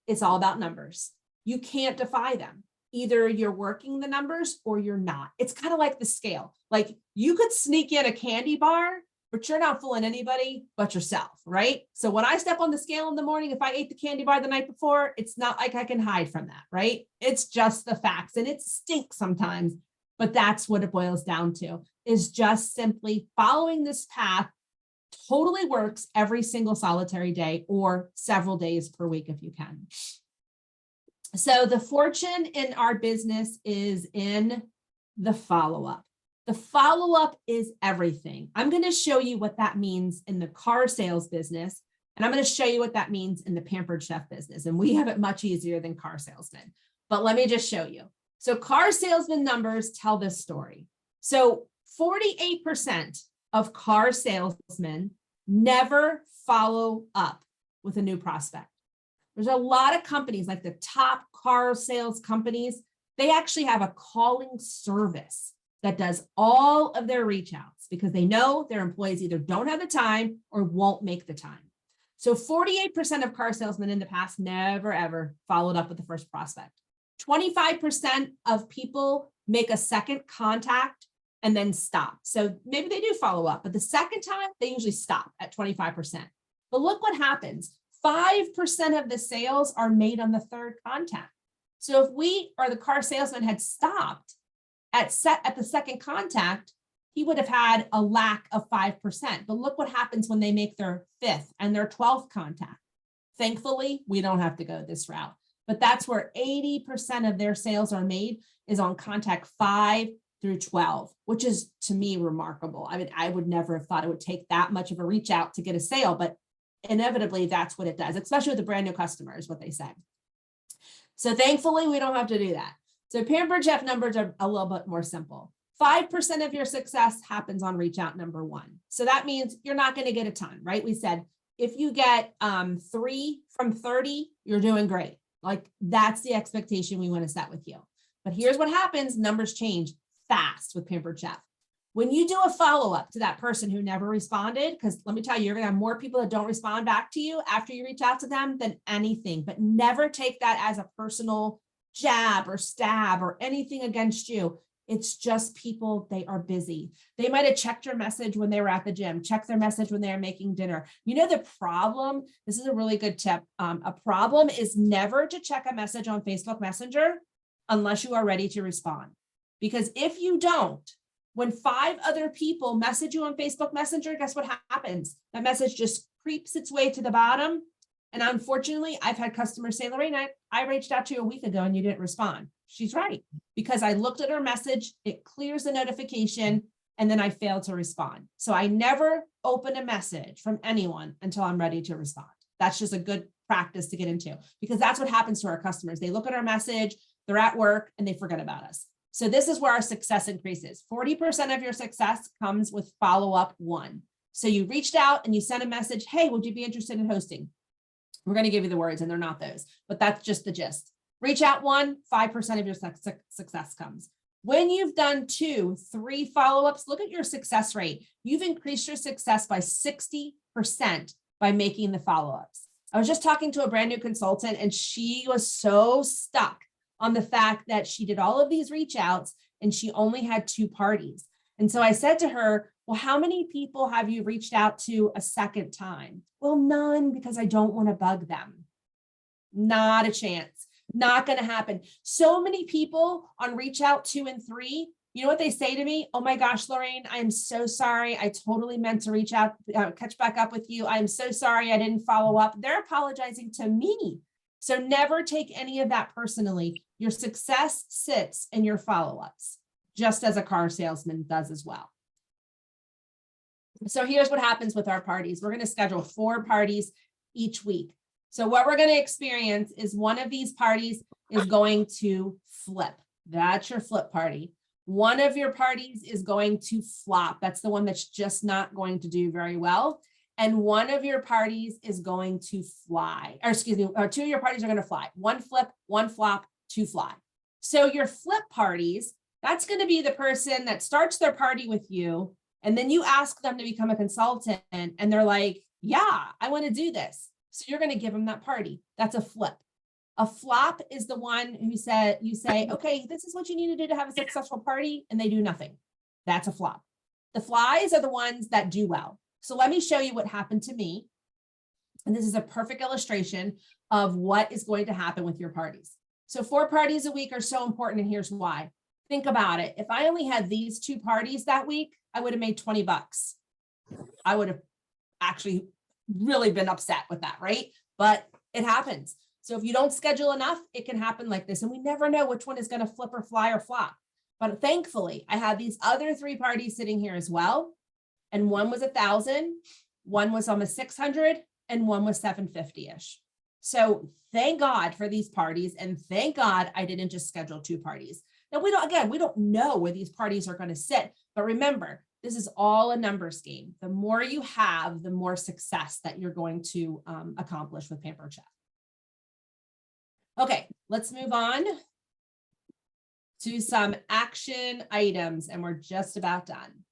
Speaker 1: it's all about numbers. You can't defy them. Either you're working the numbers or you're not. It's kind of like the scale. Like you could sneak in a candy bar, but you're not fooling anybody but yourself, right? So when I step on the scale in the morning, if I ate the candy bar the night before, it's not like I can hide from that, right? It's just the facts, and it stinks sometimes, but that's what it boils down to, is just simply following this path. Totally works every single solitary day or several days per week if you can. So the fortune in our business is in the follow-up. The follow-up is everything. I'm going to show you what that means in the car sales business, and I'm going to show you what that means in the Pampered Chef business. And we have it much easier than car salesmen, but let me just show you. So car salesman numbers tell this story. So 48% of car salesmen never follow up with a new prospect. There's a lot of companies, like the top car sales companies, they actually have a calling service that does all of their reach outs because they know their employees either don't have the time or won't make the time. So 48% of car salesmen in the past never, ever followed up with the first prospect. 25% of people make a second contact and then stop. So maybe they do follow up, but the second time they usually stop at 25%. But look what happens. 5% of the sales are made on the third contact. So if we or the car salesman had stopped at the second contact, he would have had a lack of 5%. But look what happens when they make their 5th and their 12th contact. Thankfully, we don't have to go this route, but that's where 80% of their sales are made, is on contact 5 through 12, which is, to me, remarkable. I mean, I would never have thought it would take that much of a reach out to get a sale, but inevitably that's what it does, especially with a brand new customer, is what they say. So thankfully, we don't have to do that. So Pampered Chef numbers are a little bit more simple. 5% of your success happens on reach out number 1. So that means you're not going to get a ton, right? We said if you get 3 from 30, you're doing great. Like that's the expectation we want to set with you. But here's what happens. Numbers change fast with Pampered Chef. When you do a follow-up to that person who never responded, because let me tell you, you're going to have more people that don't respond back to you after you reach out to them than anything, but never take that as a personal jab or stab or anything against you. It's just people, they are busy. They might have checked your message when they were at the gym, checked their message when they were making dinner. You know, the problem, this is a really good tip. A problem is never to check a message on Facebook Messenger unless you are ready to respond. Because if you don't, when 5 other people message you on Facebook Messenger, guess what happens? That message just creeps its way to the bottom. And unfortunately, I've had customers say, Lorena, I reached out to you a week ago and you didn't respond. She's right, because I looked at her message, it clears the notification, and then I failed to respond. So I never open a message from anyone until I'm ready to respond. That's just a good practice to get into, because that's what happens to our customers. They look at our message, they're at work, and they forget about us. So this is where our success increases. 40% of your success comes with follow-up 1. So you reached out and you sent a message, hey, would you be interested in hosting? We're going to give you the words and they're not those, but that's just the gist. Reach out 1, 5% of your success comes. When you've done 2, 3 follow-ups, look at your success rate. You've increased your success by 60% by making the follow-ups. I was just talking to a brand new consultant and she was so stuck on the fact that she did all of these reach outs and she only had 2 parties. And so I said to her, well, how many people have you reached out to a second time? Well, none, because I don't want to bug them. Not a chance. Not going to happen. So many people on reach out 2 and 3, you know what they say to me? Oh my gosh, Lorraine, I am so sorry. I totally meant to reach out, catch back up with you. I'm so sorry I didn't follow up. They're apologizing to me. So never take any of that personally. Your success sits in your follow-ups, just as a car salesman does as well. So here's what happens with our parties. We're going to schedule 4 parties each week. So what we're going to experience is one of these parties is going to flip. That's your flip party. One of your parties is going to flop. That's the one that's just not going to do very well. And one of your parties is going to fly, or excuse me, or 2 of your parties are going to fly. 1 flip, 1 flop, 2 fly. So your flip parties, that's going to be the person that starts their party with you. And then you ask them to become a consultant and they're like, yeah, I want to do this. So you're going to give them that party. That's a flip. A flop is the one who said, you say, okay, this is what you need to do to have a successful party. And they do nothing. That's a flop. The flies are the ones that do well. So let me show you what happened to me. And this is a perfect illustration of what is going to happen with your parties. So 4 parties a week are so important. And here's why. Think about it. If I only had these 2 parties that week, I would have made 20 bucks. I would have actually really been upset with that, right? But it happens. So if you don't schedule enough, it can happen like this. And we never know which one is going to flip or fly or flop. But thankfully, I had these other 3 parties sitting here as well. And one was 1,000, one was almost 600, and one was 750-ish. So thank God for these parties. And thank God I didn't just schedule 2 parties. Now we don't know where these parties are going to sit, but remember, this is all a numbers game. The more you have, the more success that you're going to accomplish with Pampered Chef. Okay, let's move on to some action items, and we're just about done.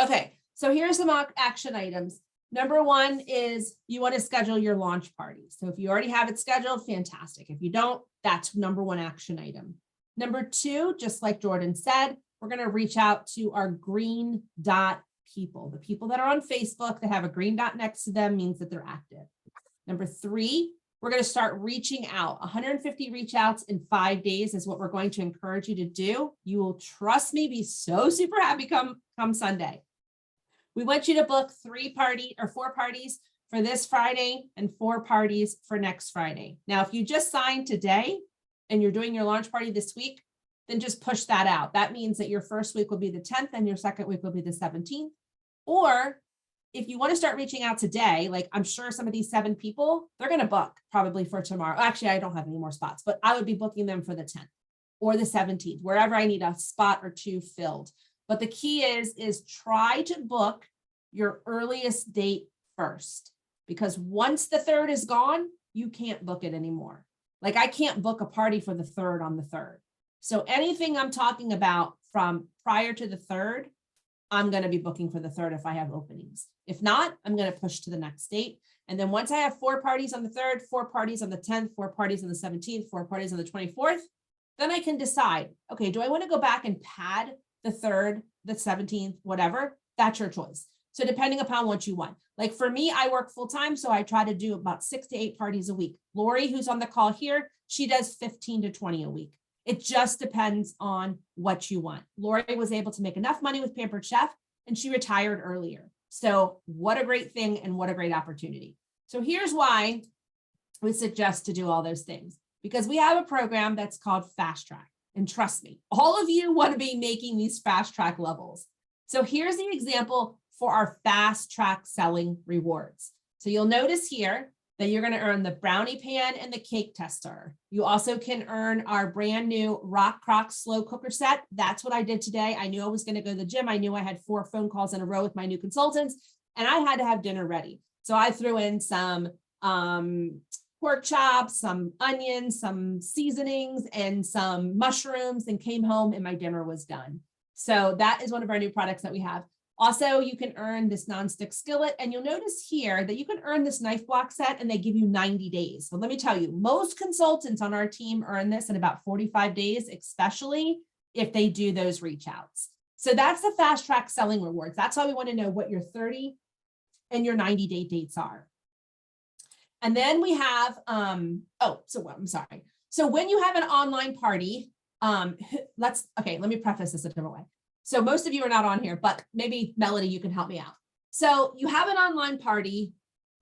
Speaker 1: Okay, so here's some action items. Number 1 is you want to schedule your launch party. So if you already have it scheduled, fantastic. If you don't, that's number 1 action item. Number 2, just like Jordan said, we're going to reach out to our green dot people. The people that are on Facebook that have a green dot next to them means that they're active. Number 3, we're going to start reaching out. 150 reach outs in 5 days is what we're going to encourage you to do. You will, trust me, be so super happy come Sunday. We want you to book 4 parties for this Friday and 4 parties for next Friday. Now, if you just signed today and you're doing your launch party this week, then just push that out. That means that your first week will be the 10th and your second week will be the 17th. Or if you want to start reaching out today, like I'm sure some of these 7 people, they're going to book probably for tomorrow. Actually, I don't have any more spots, but I would be booking them for the 10th or the 17th, wherever I need a spot or 2 filled. But the key is try to book your earliest date first, because once the 3rd is gone, you can't book it anymore. Like I can't book a party for the 3rd on the 3rd. So anything I'm talking about from prior to the 3rd, I'm going to be booking for the 3rd if I have openings. If not, I'm going to push to the next date. And then once I have 4 parties on the 3rd, 4 parties on the 10th, 4 parties on the 17th, 4 parties on the 24th, then I can decide, okay, do I want to go back and pad the 3rd, the 17th, whatever? That's your choice. So depending upon what you want. Like for me, I work full time, so I try to do about 6 to 8 parties a week. Lori, who's on the call here, she does 15 to 20 a week. It just depends on what you want. Lori was able to make enough money with Pampered Chef and she retired earlier. So what a great thing and what a great opportunity. So here's why we suggest to do all those things, because we have a program that's called Fast Track. And trust me, all of you want to be making these fast track levels. So here's the example for our fast track selling rewards. So you'll notice here that you're going to earn the brownie pan and the cake tester. You also can earn our brand new Rock Crock slow cooker set. That's what I did today. I knew I was going to go to the gym. I knew I had 4 phone calls in a row with my new consultants and I had to have dinner ready. So I threw in some pork chops, some onions, some seasonings, and some mushrooms, and came home and my dinner was done. So that is one of our new products that we have. Also, you can earn this nonstick skillet, and you'll notice here that you can earn this knife block set and they give you 90 days. So let me tell you, most consultants on our team earn this in about 45 days, especially if they do those reach outs. So that's the fast track selling rewards. That's why we want to know what your 30 and your 90-day dates are. And then we have, I'm sorry. So when you have an online party, let me preface this a different way. So most of you are not on here, but maybe Melody, you can help me out. So you have an online party.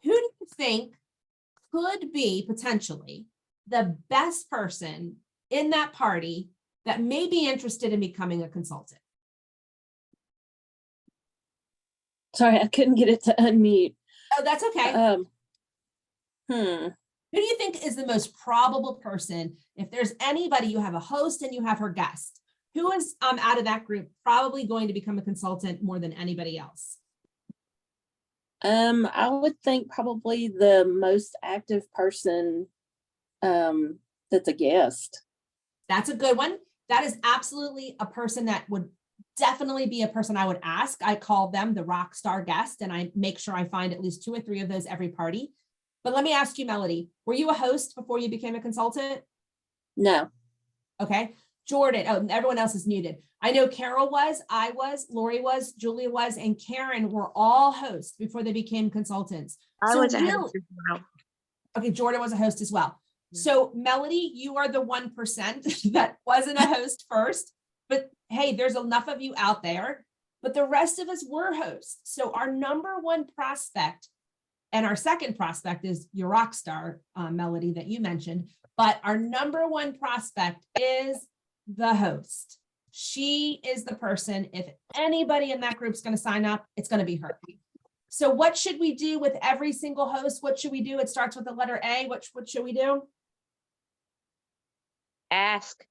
Speaker 1: Who do you think could be potentially the best person in that party that may be interested in becoming a consultant?
Speaker 3: Sorry, I couldn't get it to unmute.
Speaker 1: Oh, that's okay. Who do you think is the most probable person? If there's anybody, you have a host and you have her guest, who is out of that group probably going to become a consultant more than anybody else?
Speaker 3: I would think probably the most active person that's a guest.
Speaker 1: That's a good one. That is absolutely a person that would definitely be a person I would ask. I call them the rock star guest, and I make sure I find at least 2 or 3 of those every party. But let me ask you, Melody, were you a host before you became a consultant?
Speaker 3: No.
Speaker 1: Okay. Jordan, oh, everyone else is muted. I know Carol was, I was, Lori was, Julia was, and Karen were all hosts before they became consultants.
Speaker 2: I
Speaker 1: So
Speaker 2: was a
Speaker 1: really-
Speaker 2: host as well.
Speaker 1: Okay, Jordan was a host as well. So Melody, you are the 1% that wasn't a host first, but hey, there's enough of you out there, but the rest of us were hosts. So our number 1 prospect and our second prospect is your rock star, Melody, that you mentioned, but our number 1 prospect is the host. She is the person, if anybody in that group is going to sign up, it's going to be her. So what should we do with every single host? What should we do? It starts with the letter A. What should we do?
Speaker 4: Ask.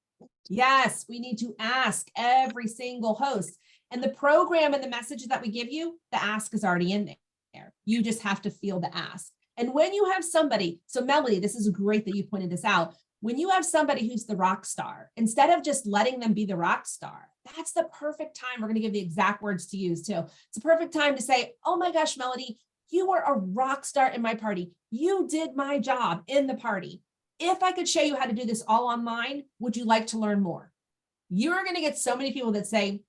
Speaker 1: Yes, we need to ask every single host. And the program and the messages that we give you, the ask is already in there. You just have to feel the ask. And when you have somebody, so Melody, this is great that you pointed this out. When you have somebody who's the rock star, instead of just letting them be the rock star, that's the perfect time. We're going to give the exact words to use too. It's a perfect time to say, oh my gosh, Melody, you were a rock star in my party. You did my job in the party. If I could show you how to do this all online, would you like to learn more? You're going to get so many people that say,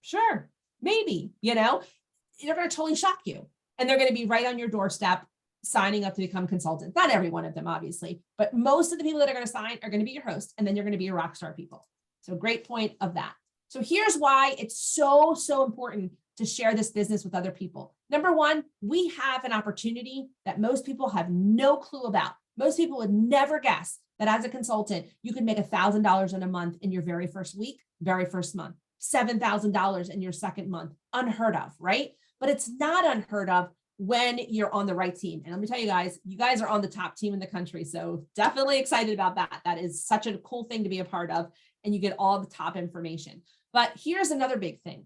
Speaker 1: sure, maybe, they're going to totally shock you. And they're going to be right on your doorstep signing up to become consultants. Not every one of them, obviously, but most of the people that are going to sign are going to be your host, and then you're going to be your rock star people. So great point of that. So here's why it's so, so important to share this business with other people. Number 1, we have an opportunity that most people have no clue about. Most people would never guess that as a consultant, you could make $1,000 in a month in your very first week, very first month, $7,000 in your second month. Unheard of, right? But it's not unheard of when you're on the right team. And let me tell you guys are on the top team in the country. So definitely excited about that. That is such a cool thing to be a part of. And you get all the top information. But here's another big thing.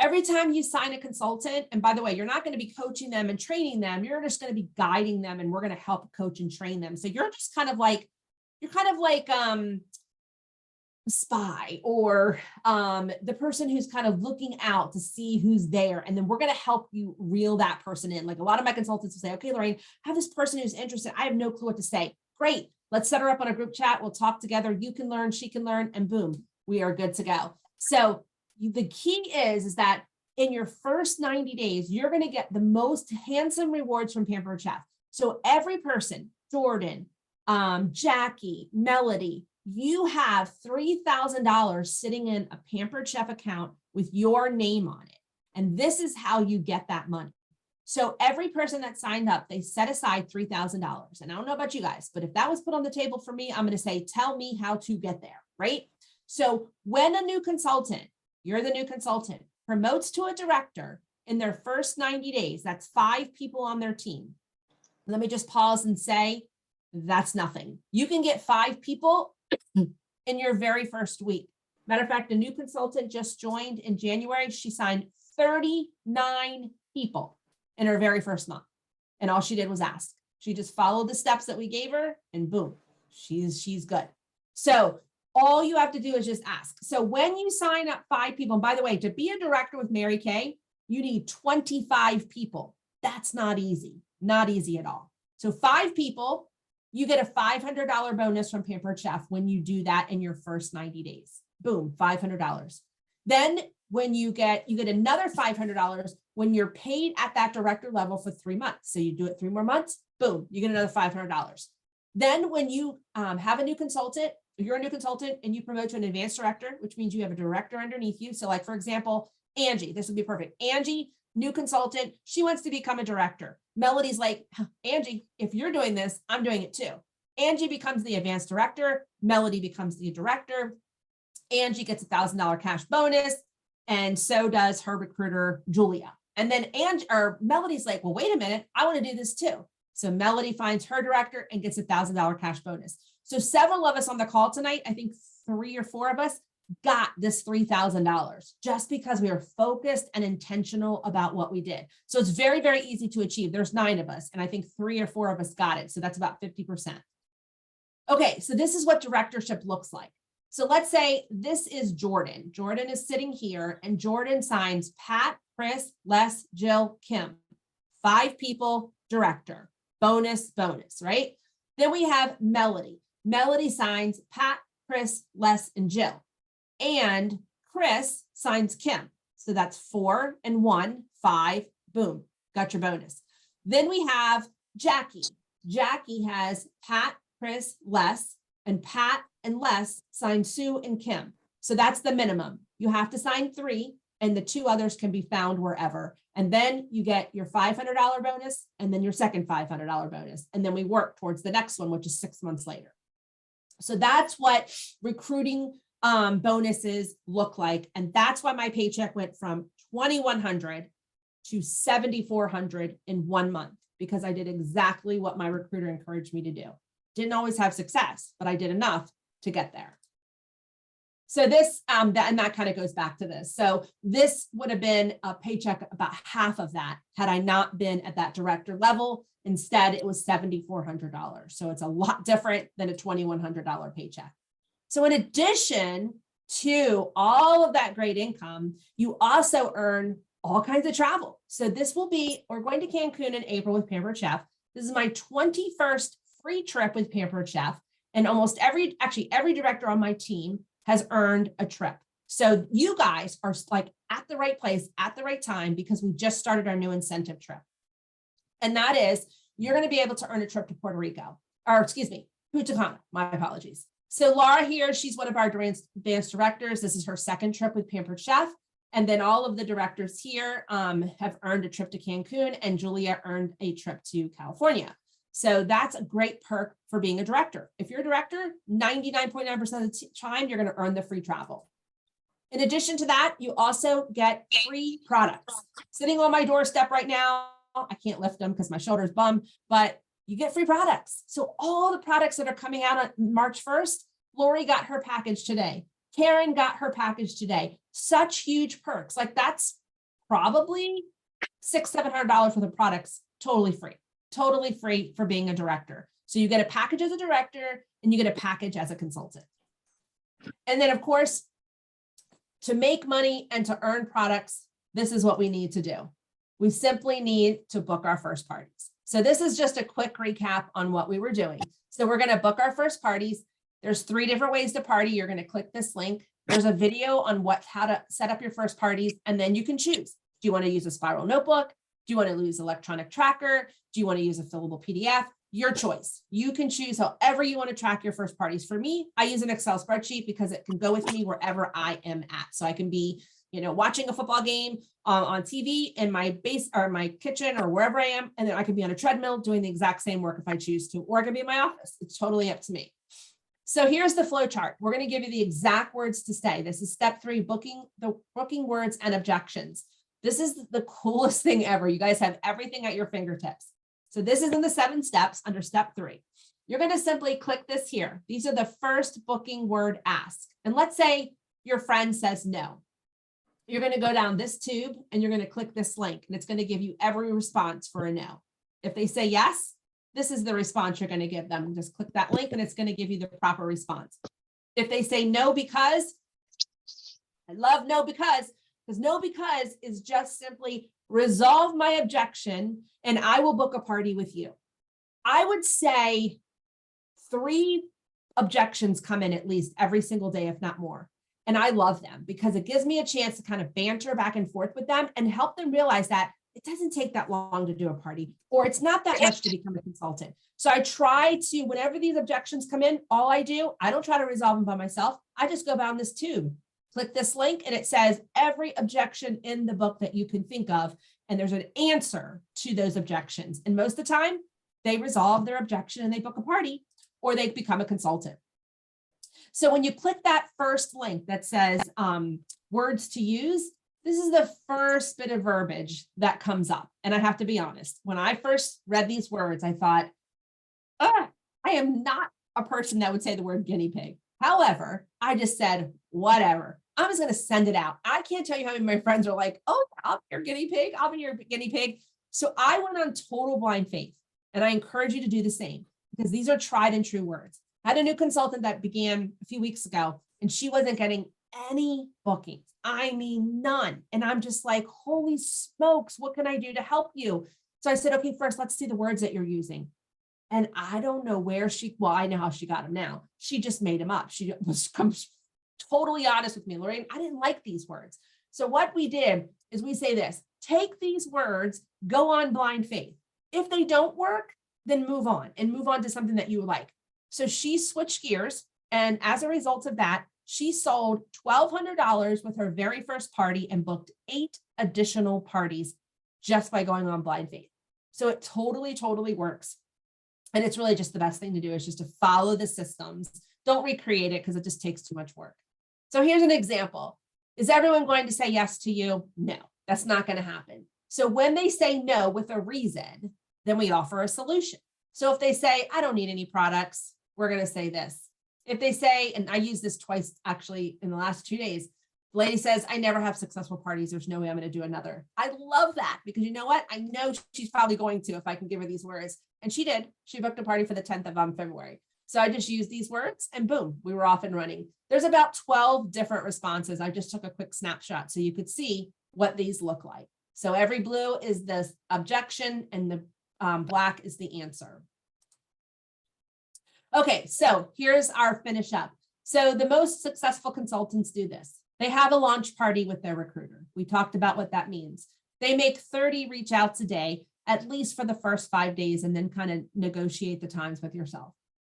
Speaker 1: Every time you sign a consultant, and by the way, you're not going to be coaching them and training them. You're just going to be guiding them, and we're going to help coach and train them. So you're just kind of like a spy, or the person who's kind of looking out to see who's there. And then we're going to help you reel that person in. Like a lot of my consultants will say, okay, Lorraine, I have this person who's interested. I have no clue what to say. Great. Let's set her up on a group chat. We'll talk together. You can learn, she can learn, and boom, we are good to go. So the key is that in your first 90 days, you're going to get the most handsome rewards from Pampered Chef. So every person, Jordan, Jackie, Melody, you have $3,000 sitting in a Pampered Chef account with your name on it. And this is how you get that money. So every person that signed up, they set aside $3,000. And I don't know about you guys, but if that was put on the table for me, I'm going to say, tell me how to get there, right? So when a new consultant, you're the new consultant, promotes to a director in their first 90 days, that's 5 people on their team. Let me just pause and say, that's nothing. You can get 5 people in your very first week. Matter of fact, a new consultant just joined in January. She signed 39 people in her very first month. And all she did was ask. She just followed the steps that we gave her, and boom, she's good. So all you have to do is just ask. So when you sign up 5 people, and by the way, to be a director with Mary Kay, you need 25 people. That's not easy at all. So 5 people, you get a $500 bonus from Pampered Chef when you do that in your first 90 days. Boom, $500. Then when you get another $500 when you're paid at that director level for 3 months. So you do it 3 more months, boom, you get another $500. Then when you have a new consultant, you're a new consultant and you promote to an advanced director, which means you have a director underneath you. So like, for example, Angie, this would be perfect. Angie, new consultant. She wants to become a director. Melody's like, Angie, if you're doing this, I'm doing it too. Angie becomes the advanced director. Melody becomes the director. Angie gets $1,000 cash bonus. And so does her recruiter, Julia. And then Melody's like, well, wait a minute, I want to do this too. So Melody finds her director and gets $1,000 cash bonus. So several of us on the call tonight, I think 3 or 4 of us got this $3,000 just because we were focused and intentional about what we did. So it's very, very easy to achieve. There's 9 of us, and I think 3 or 4 of us got it. So that's about 50%. Okay, so this is what directorship looks like. So let's say this is Jordan. Jordan is sitting here, and Jordan signs Pat, Chris, Les, Jill, Kim. 5 people, director. Bonus, right? Then we have Melody. Melody signs Pat, Chris, Les, and Jill. And Chris signs Kim. So that's 4 and 1, 5, boom, got your bonus. Then we have Jackie. Jackie has Pat, Chris, Les, and Pat and Les sign Sue and Kim. So that's the minimum. You have to sign 3, and the 2 others can be found wherever. And then you get your $500 bonus, and then your second $500 bonus. And then we work towards the next one, which is 6 months later. So that's what recruiting bonuses look like. And that's why my paycheck went from $2,100 to $7,400 in 1 month, because I did exactly what my recruiter encouraged me to do. Didn't always have success, but I did enough to get there. So this, and that kind of goes back to this. So this would have been a paycheck about half of that had I not been at that director level. Instead, it was $7,400. So it's a lot different than a $2,100 paycheck. So in addition to all of that great income, you also earn all kinds of travel. So this will be, we're going to Cancun in April with Pampered Chef. This is my 21st free trip with Pampered Chef. And almost every director on my team has earned a trip. So you guys are like at the right place at the right time, because we just started our new incentive trip. And that is, you're going to be able to earn a trip to Puerto Rico, or excuse me, Punta Cana, my apologies. So Laura here, she's one of our advanced directors. This is her second trip with Pampered Chef. And then all of the directors here have earned a trip to Cancun, and Julia earned a trip to California. So that's a great perk for being a director. If you're a director, 99.9% of the time, you're going to earn the free travel. In addition to that, you also get free products. Sitting on my doorstep right now, I can't lift them because my shoulder's bum, but you get free products. So all the products that are coming out on March 1st, Lori got her package today. Karen got her package today. Such huge perks. Like that's probably $600-700 worth of products, totally free for being a director. So you get a package as a director and you get a package as a consultant. And then of course, to make money and to earn products, this is what we need to do. We simply need to book our first parties. So this is just a quick recap on what we were doing. So we're going to book our first parties. There's 3 different ways to party. You're going to click this link. There's a video on how to set up your first parties, and then you can choose. Do you want to use a spiral notebook? Do you want to use electronic tracker? Do you want to use a fillable PDF? Your choice. You can choose however you want to track your first parties. For me, I use an Excel spreadsheet because it can go with me wherever I am at. So I can be, watching a football game on TV in my base or my kitchen or wherever I am. And then I can be on a treadmill doing the exact same work if I choose to, or I can be in my office. It's totally up to me. So here's the flow chart. We're going to give you the exact words to say. This is step 3, booking words and objections. This is the coolest thing ever. You guys have everything at your fingertips. So this is in the 7 steps under step 3. You're going to simply click this here. These are the first booking word ask. And let's say your friend says no. You're going to go down this tube and you're going to click this link, and it's going to give you every response for a no. If they say yes, this is the response you're going to give them. Just click that link and it's going to give you the proper response. If they say no because, I love no because no because is just simply resolve my objection and I will book a party with you. I would say 3 objections come in at least every single day, if not more. And I love them because it gives me a chance to kind of banter back and forth with them and help them realize that it doesn't take that long to do a party, or it's not that much to become a consultant. So I try to, whenever these objections come in, all I do, I don't try to resolve them by myself. I just go down this tube Click this link and it says every objection in the book that you can think of. And there's an answer to those objections. And most of the time they resolve their objection and they book a party or they become a consultant. So when you click that first link that says words to use, this is the first bit of verbiage that comes up. And I have to be honest, when I first read these words, I thought, I am not a person that would say the word guinea pig. However, I just said, whatever, I'm just going to send it out. I can't tell you how many of my friends are like, oh, I'll be your guinea pig. I'll be your guinea pig. So I went on total blind faith, and I encourage you to do the same because these are tried and true words. I had a new consultant that began a few weeks ago, and she wasn't getting any bookings. I mean, none. And I'm just like, holy smokes, what can I do to help you? So I said, okay, first, let's see the words that you're using. And I don't know where well, I know how she got them now. She just made them up. She was totally honest with me, Lorraine, I didn't like these words. So what we did is we say this, take these words, go on blind faith. If they don't work, then move on to something that you like. So she switched gears. And as a result of that, she sold $1,200 with her very first party and booked 8 additional parties just by going on blind faith. So it totally works. And it's really just the best thing to do is just to follow the systems. Don't recreate it because it just takes too much work. So here's an example. Is everyone going to say yes to you? No, that's not going to happen. So when they say no with a reason, then we offer a solution. So if they say, I don't need any products, we're going to say this. If they say, and I use this twice actually in the last 2 days, the lady says, I never have successful parties. There's no way I'm going to do another. I love that because you know what? I know she's probably going to if I can give her these words. And she did. She booked a party for the 10th of February. So I just used these words and boom, we were off and running. There's about 12 different responses. I just took a quick snapshot so you could see what these look like. So every blue is the objection and the black is the answer. Okay, so here's our finish up. So the most successful consultants do this. They have a launch party with their recruiter. We talked about what that means. They make 30 reach outs a day, at least for the first 5 days, and then kind of negotiate the times with yourself.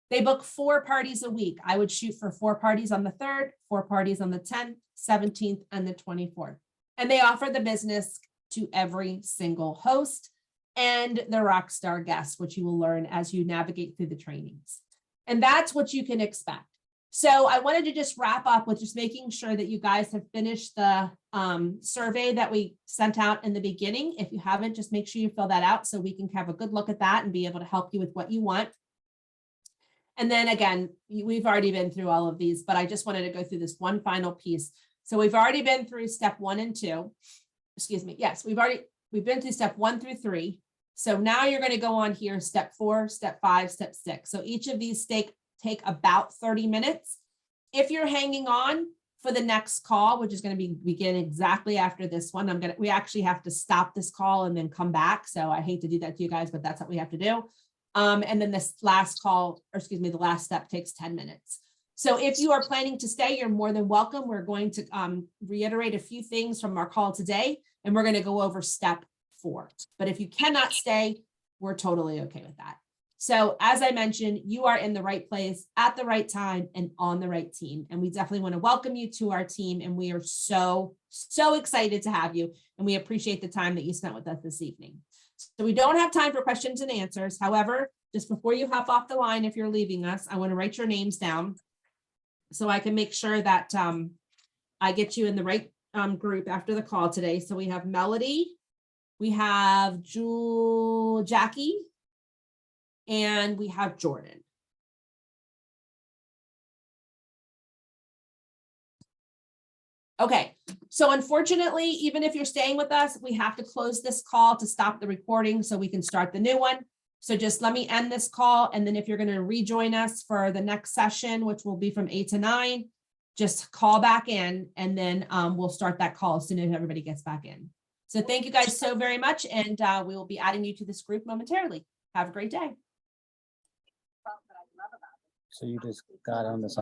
Speaker 1: They book 4 parties a week. I would shoot for 4 parties on the 3rd, 4 parties on the 10th, 17th, and the 24th. And they offer the business to every single host and the rock star guests, which you will learn as you navigate through the trainings. And that's what you can expect. So I wanted to just wrap up with just making sure that you guys have finished the survey that we sent out in the beginning. If you haven't, just make sure you fill that out so we can have a good look at that and be able to help you with what you want. And then again, we've already been through all of these, but I just wanted to go through this one final piece. So we've already been through step 1 and 2. Excuse me. Yes, we've been through step 1 through 3. So now you're going to go on here, step 4, step 5, step 6. So each of these take about 30 minutes. If you're hanging on for the next call, which is going to begin exactly after this one, we actually have to stop this call and then come back. So I hate to do that to you guys, but that's what we have to do. And then this last call, or excuse me, the last step takes 10 minutes. So if you are planning to stay, you're more than welcome. We're going to reiterate a few things from our call today, and we're going to go over step 4. But if you cannot stay, we're totally okay with that. So as I mentioned, you are in the right place at the right time and on the right team. And we definitely want to welcome you to our team. And we are so excited to have you. And we appreciate the time that you spent with us this evening. So we don't have time for questions and answers. However, just before you hop off the line, if you're leaving us, I want to write your names down so I can make sure that I get you in the right group after the call today. So we have Melody, we have Jackie, and we have Jordan. Okay, so unfortunately, even if you're staying with us, we have to close this call to stop the recording so we can start the new one. So just let me end this call. And then if you're going to rejoin us for the next session, which will be from 8 to 9, just call back in and then we'll start that call as soon as everybody gets back in. So thank you guys so very much. And we will be adding you to this group momentarily. Have a great day.
Speaker 5: So you just got on this